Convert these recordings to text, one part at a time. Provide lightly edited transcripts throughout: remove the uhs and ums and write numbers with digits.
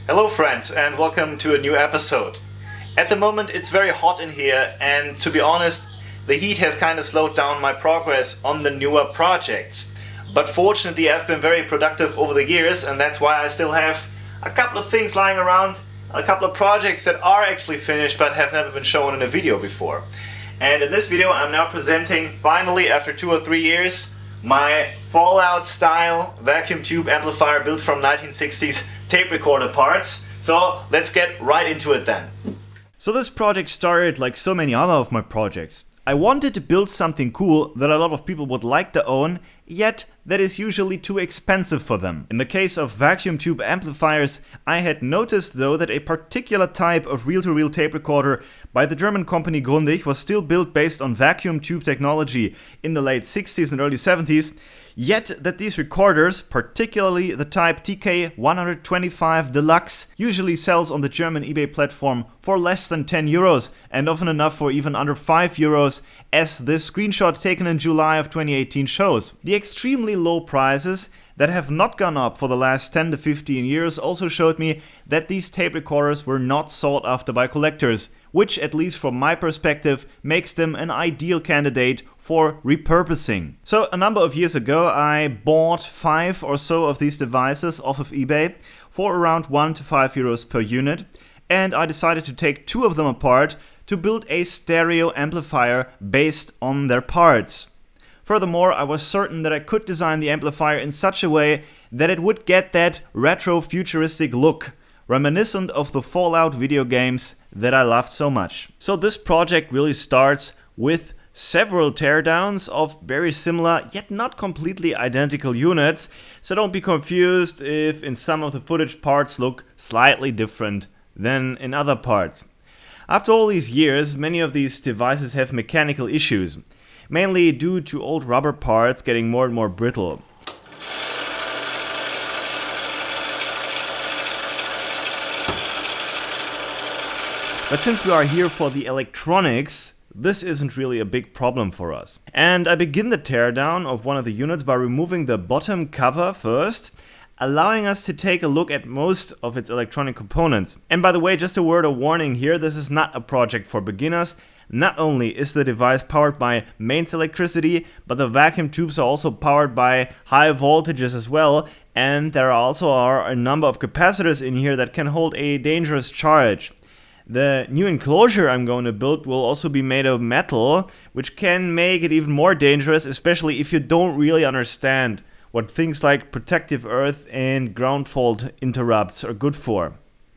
Hello friends and welcome to a new episode. At the moment it's very hot in here and to be honest the heat has kind of slowed down my progress on the newer projects. But fortunately I've been very productive over the years and that's why I still have a couple of things lying around, a couple of projects that are actually finished but have never been shown in a video before. And in this video I'm now presenting, finally after 2 or 3 years, my Fallout style vacuum tube amplifier built from 1960s tape recorder parts. So let's get right into it then. So this project started like so many other of my projects. I wanted to build something cool that a lot of people would like to own, yet that is usually too expensive for them. In the case of vacuum tube amplifiers, I had noticed though that a particular type of reel-to-reel tape recorder by the German company Grundig was still built based on vacuum tube technology in the late 60s and early 70s, yet that these recorders, particularly the type TK125 Deluxe, usually sells on the German eBay platform for less than 10 euros and often enough for even under 5 euros, as this screenshot taken in July of 2018 shows. The extremely low prices that have not gone up for the last 10 to 15 years also showed me that these tape recorders were not sought after by collectors, which at least from my perspective makes them an ideal candidate for repurposing. So a number of years ago I bought 5 or so of these devices off of eBay for around 1 to 5 euros per unit, and I decided to take 2 of them apart to build a stereo amplifier based on their parts. Furthermore, I was certain that I could design the amplifier in such a way that it would get that retro-futuristic look, reminiscent of the Fallout video games that I loved so much. So this project really starts with several teardowns of very similar yet not completely identical units, so don't be confused if in some of the footage parts look slightly different than in other parts. After all these years, many of these devices have mechanical issues, mainly due to old rubber parts getting more and more brittle. But since we are here for the electronics, this isn't really a big problem for us. And I begin the teardown of one of the units by removing the bottom cover first, allowing us to take a look at most of its electronic components. And by the way, just a word of warning here, this is not a project for beginners. Not only is the device powered by mains electricity, but the vacuum tubes are also powered by high voltages as well, and there also are a number of capacitors in here that can hold a dangerous charge. The new enclosure I'm going to build will also be made of metal, which can make it even more dangerous, especially if you don't really understand what things like protective earth and ground fault interrupts are good for.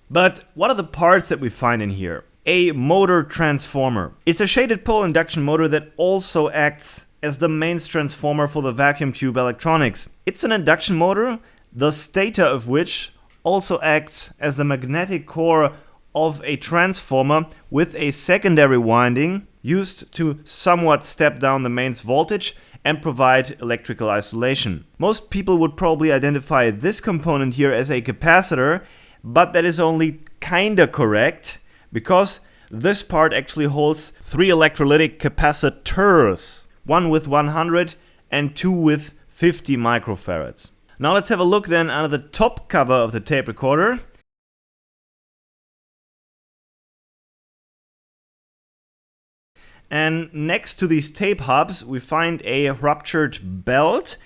But what are the parts that we find in here? A motor transformer. It's a shaded pole induction motor that also acts as the mains transformer for the vacuum tube electronics. It's an induction motor, the stator of which also acts as the magnetic core of a transformer with a secondary winding used to somewhat step down the mains voltage and provide electrical isolation. Most people would probably identify this component here as a capacitor, but that is only kinda correct, because this part actually holds 3 electrolytic capacitors, one with 100 and 2 with 50 microfarads. Now let's have a look then under the top cover of the tape recorder. And next to these tape hubs we find a ruptured belt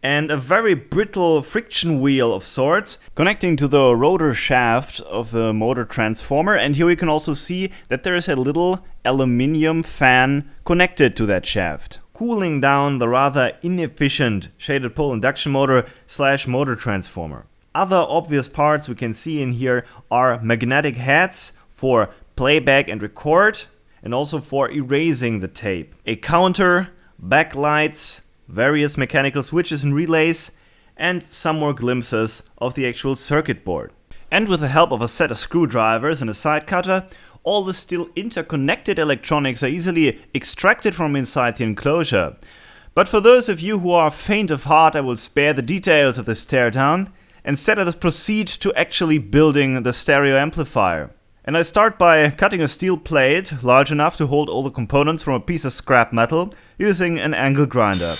and a very brittle friction wheel of sorts connecting to the rotor shaft of the motor transformer, and here we can also see that there is a little aluminium fan connected to that shaft, cooling down the rather inefficient shaded pole induction motor / motor transformer. Other obvious parts we can see in here are magnetic heads for playback and record, and also for erasing the tape, a counter, backlights, various mechanical switches and relays, and some more glimpses of the actual circuit board. And with the help of a set of screwdrivers and a side cutter, all the still interconnected electronics are easily extracted from inside the enclosure. But for those of you who are faint of heart, I will spare the details of this teardown. Instead, let us proceed to actually building the stereo amplifier. And I start by cutting a steel plate large enough to hold all the components from a piece of scrap metal using an angle grinder.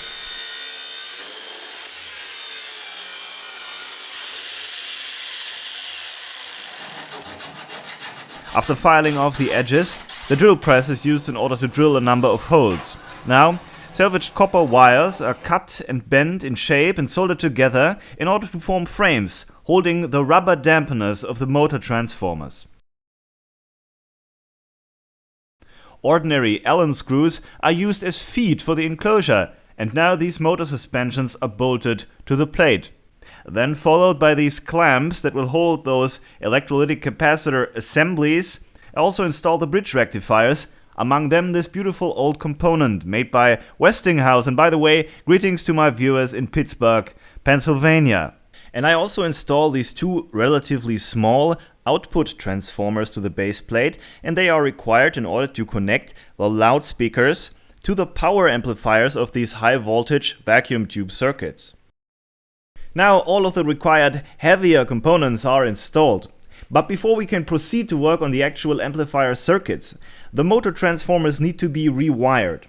After filing off the edges, the drill press is used in order to drill a number of holes. Now, salvaged copper wires are cut and bent in shape and soldered together in order to form frames holding the rubber dampeners of the motor transformers. Ordinary Allen screws are used as feet for the enclosure, and now these motor suspensions are bolted to the plate. Then followed by these clamps that will hold those electrolytic capacitor assemblies. I also install the bridge rectifiers, among them this beautiful old component made by Westinghouse, and by the way, greetings to my viewers in Pittsburgh, Pennsylvania. And I also install these two relatively small output transformers to the base plate, and they are required in order to connect the loudspeakers to the power amplifiers of these high voltage vacuum tube circuits. Now all of the required heavier components are installed. But before we can proceed to work on the actual amplifier circuits, the motor transformers need to be rewired.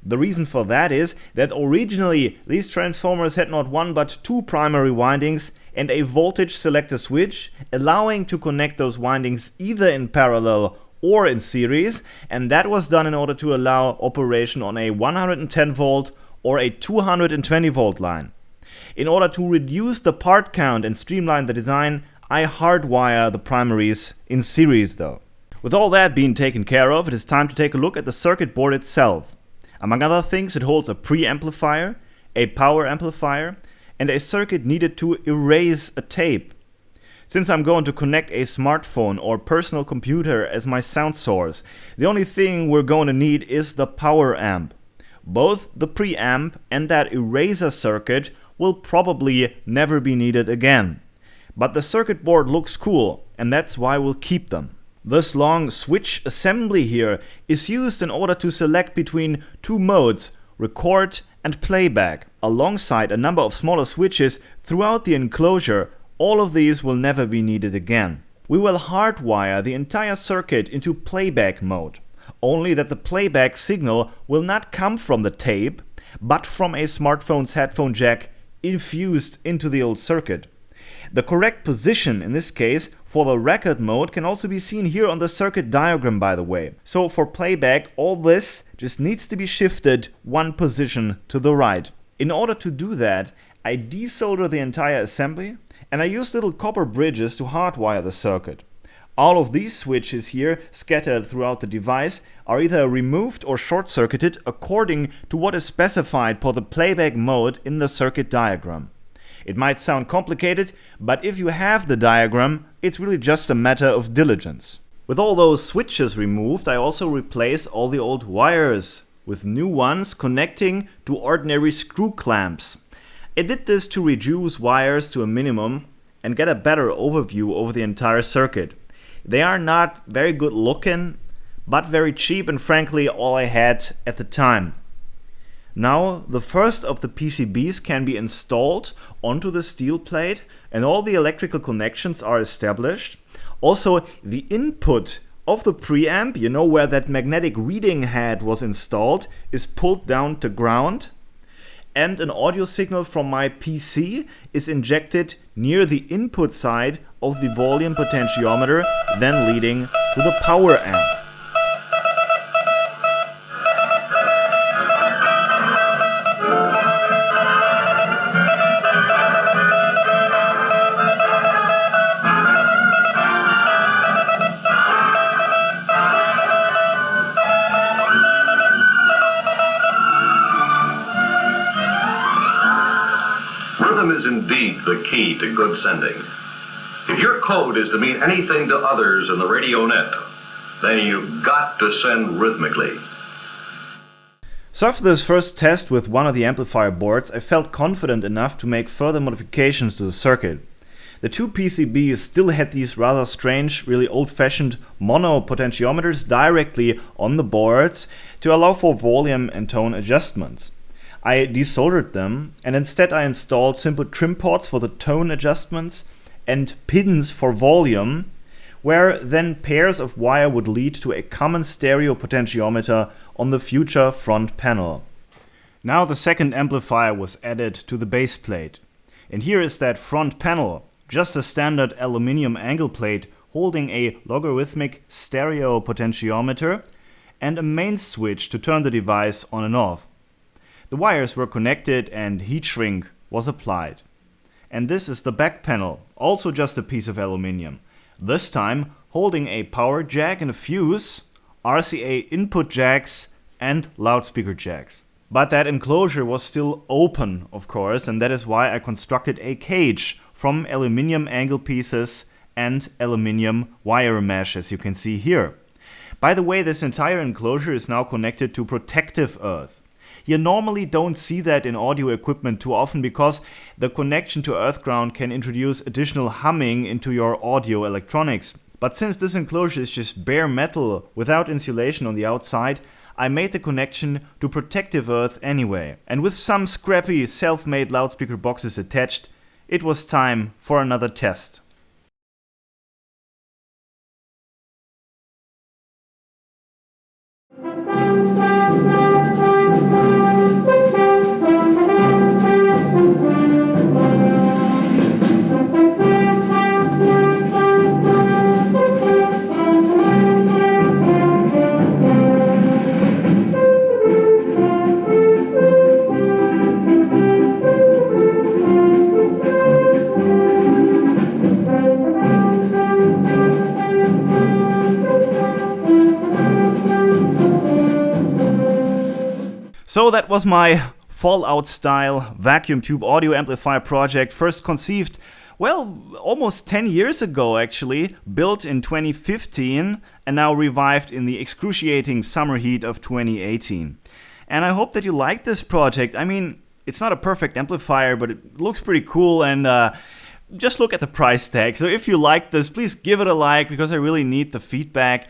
The reason for that is that originally these transformers had not one but two primary windings and a voltage selector switch, allowing to connect those windings either in parallel or in series, and that was done in order to allow operation on a 110 volt or a 220 volt line. In order to reduce the part count and streamline the design, I hardwire the primaries in series though. With all that being taken care of, it is time to take a look at the circuit board itself. Among other things, it holds a preamplifier, a power amplifier, and a circuit needed to erase a tape. Since I'm going to connect a smartphone or personal computer as my sound source, the only thing we're going to need is the power amp. Both the preamp and that eraser circuit will probably never be needed again. But the circuit board looks cool, and that's why we'll keep them. This long switch assembly here is used in order to select between two modes, record and playback. Alongside a number of smaller switches throughout the enclosure, all of these will never be needed again. We will hardwire the entire circuit into playback mode, only that the playback signal will not come from the tape, but from a smartphone's headphone jack infused into the old circuit. The correct position in this case for the record mode can also be seen here on the circuit diagram, by the way. So for playback, all this just needs to be shifted one position to the right. In order to do that, I desolder the entire assembly and I use little copper bridges to hardwire the circuit. All of these switches here scattered throughout the device are either removed or short-circuited according to what is specified for the playback mode in the circuit diagram. It might sound complicated, but if you have the diagram, it's really just a matter of diligence. With all those switches removed, I also replace all the old wires with new ones connecting to ordinary screw clamps. I did this to reduce wires to a minimum and get a better overview over the entire circuit. They are not very good looking, but very cheap and frankly all I had at the time. Now the first of the PCBs can be installed onto the steel plate and all the electrical connections are established. Also the input of the preamp, you know where that magnetic reading head was installed, is pulled down to ground. And an audio signal from my PC is injected near the input side of the volume potentiometer, then leading to the power amp. Rhythm is indeed the key to good sending. If your code is to mean anything to others in the radio net, then you've got to send rhythmically. So after this first test with one of the amplifier boards, I felt confident enough to make further modifications to the circuit. The two PCBs still had these rather strange, really old-fashioned mono potentiometers directly on the boards to allow for volume and tone adjustments. I desoldered them and instead I installed simple trim ports for the tone adjustments and pins for volume, where then pairs of wire would lead to a common stereo potentiometer on the future front panel. Now the second amplifier was added to the base plate. And here is that front panel, just a standard aluminium angle plate holding a logarithmic stereo potentiometer and a mains switch to turn the device on and off. The wires were connected and heat shrink was applied. And this is the back panel, also just a piece of aluminium. This time holding a power jack and a fuse, RCA input jacks and loudspeaker jacks. But that enclosure was still open, of course, and that is why I constructed a cage from aluminium angle pieces and aluminium wire mesh, as you can see here. By the way, this entire enclosure is now connected to protective earth. You normally don't see that in audio equipment too often because the connection to earth ground can introduce additional humming into your audio electronics. But since this enclosure is just bare metal without insulation on the outside, I made the connection to protective earth anyway. And with some scrappy self-made loudspeaker boxes attached, it was time for another test. So that was my Fallout style vacuum tube audio amplifier project, first conceived, well, almost 10 years ago actually, built in 2015 and now revived in the excruciating summer heat of 2018. And I hope that you like this project. I mean, it's not a perfect amplifier, but it looks pretty cool, and just look at the price tag. So if you like this, please give it a like because I really need the feedback.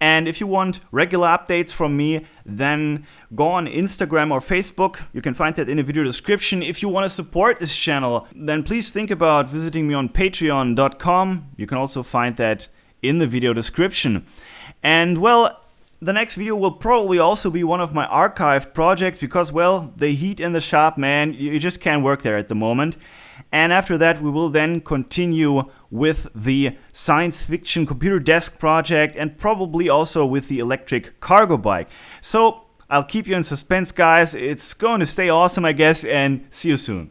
And if you want regular updates from me, then go on Instagram or Facebook. You can find that in the video description. If you want to support this channel, then please think about visiting me on patreon.com. You can also find that in the video description. And well, the next video will probably also be one of my archived projects because, well, the heat in the shop, man, you just can't work there at the moment. And after that, we will then continue with the science fiction computer desk project and probably also with the electric cargo bike. So I'll keep you in suspense, guys. It's going to stay awesome, I guess, and see you soon.